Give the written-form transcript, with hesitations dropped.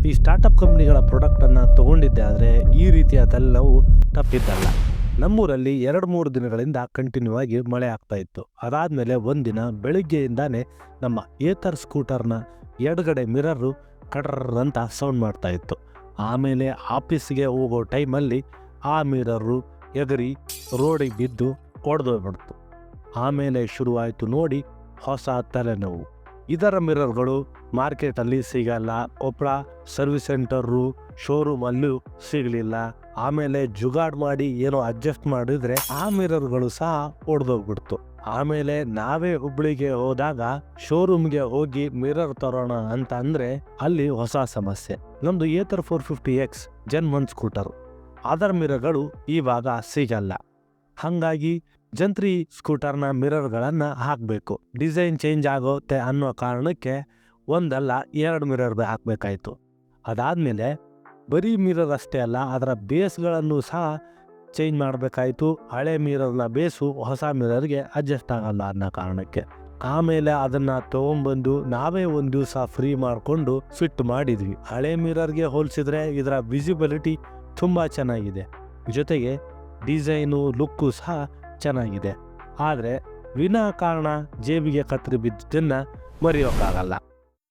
ಈ ಸ್ಟಾರ್ಟಪ್ ಕಂಪ್ನಿಗಳ ಪ್ರಾಡಕ್ಟನ್ನು ತೊಗೊಂಡಿದ್ದೆ ಆದರೆ ಈ ರೀತಿಯಾದೆಲ್ಲವೂ ತಪ್ಪಿದ್ದಲ್ಲ. ನಮ್ಮೂರಲ್ಲಿ 2-3 ದಿನಗಳಿಂದ ಕಂಟಿನ್ಯೂ ಆಗಿ ಮಳೆ ಆಗ್ತಾ ಇತ್ತು. ಅದಾದಮೇಲೆ ಒಂದಿನ ಬೆಳಿಗ್ಗೆಯಿಂದಾನೇ ನಮ್ಮ ಏತರ್ ಸ್ಕೂಟರ್ನ ಎಡಗಡೆ ಮಿರರು ಕಡ್ರ್ ಅಂತ ಸೌಂಡ್ ಮಾಡ್ತಾ ಇತ್ತು. ಆಮೇಲೆ ಆಫೀಸ್ಗೆ ಹೋಗೋ ಟೈಮಲ್ಲಿ ಆ ಮಿರರು ಎಗರಿ ರೋಡಿಗೆ ಬಿದ್ದು ಒಡೆದೋಗ್ಬಿಡ್ತು. ಆಮೇಲೆ ಶುರುವಾಯಿತು ನೋಡಿ ಹೊಸ ತಲೆನೋವು. ಇದರ ಮಿರರ್ಗಳು ಮಾರ್ಕೆಟಲ್ಲಿ ಸಿಗಲ್ಲ, ಕೊಪ್ಪಳ ಸರ್ವಿಸ್ ಸೆಂಟರು ಶೋರೂಮಲ್ಲೂ ಸಿಗಲಿಲ್ಲ. ಆಮೇಲೆ ಜುಗಾಡ್ ಮಾಡಿ ಏನೋ ಅಡ್ಜಸ್ಟ್ ಮಾಡಿದ್ರೆ ಆ ಮಿರರ್ಗಳು ಸಹ ಒಡೆದೋಗ್ಬಿಡ್ತು. ಆಮೇಲೆ ನಾವೇ ಹುಬ್ಳಿಗೆ ಹೋದಾಗ ಶೋರೂಮ್ಗೆ ಹೋಗಿ ಮಿರರ್ ತರೋಣ ಅಂತ ಅಂದ್ರೆ ಅಲ್ಲಿ ಹೊಸ ಸಮಸ್ಯೆ. ನಮ್ದು ಏತರ್ 450X Gen 1 ಸ್ಕೂಟರ್, ಅದರ ಮಿರರ್ಗಳು ಇವಾಗ ಸಿಗಲ್ಲ. ಹಾಗಾಗಿ ಜಂತ್ರಿ ಸ್ಕೂಟರ್ನ ಮಿರರ್ಗಳನ್ನು ಹಾಕಬೇಕು. ಡಿಸೈನ್ ಚೇಂಜ್ ಆಗುತ್ತೆ ಅನ್ನೋ ಕಾರಣಕ್ಕೆ ಒಂದಲ್ಲ 2 ಮಿರರ್ ಹಾಕಬೇಕಾಯಿತು. ಅದಾದಮೇಲೆ ಬರೀ ಮಿರರ್ ಅಷ್ಟೇ ಅಲ್ಲ, ಅದರ ಬೇಸ್ಗಳನ್ನು ಸಹ ಚೇಂಜ್ ಮಾಡಬೇಕಾಯಿತು. ಹಳೆ ಮಿರರ್ನ ಬೇಸು ಹೊಸ ಮಿರರ್ಗೆ ಅಡ್ಜಸ್ಟ್ ಆಗಲ್ಲ ಅನ್ನೋ ಕಾರಣಕ್ಕೆ. ಆಮೇಲೆ ಅದನ್ನು ತೊಗೊಂಬಂದು ನಾವೇ ಒಂದು ದಿವಸ ಫ್ರೀ ಮಾಡಿಕೊಂಡು ಫಿಟ್ ಮಾಡಿದ್ವಿ. ಹಳೆ ಮಿರರ್ಗೆ ಹೋಲಿಸಿದ್ರೆ ಇದರ ವಿಸಿಬಿಲಿಟಿ ತುಂಬ ಚೆನ್ನಾಗಿದೆ, ಜೊತೆಗೆ ಡಿಸೈನು ಲುಕ್ಕು ಸಹ ಚೆನ್ನಾಗಿದೆ. ಆದರೆ ವಿನಾಕಾರಣ ಜೇಬಿಗೆ ಕತ್ತರಿ ಬಿದ್ದನ್ನು ಮರೆಯೋಕ್ಕಾಗಲ್ಲ.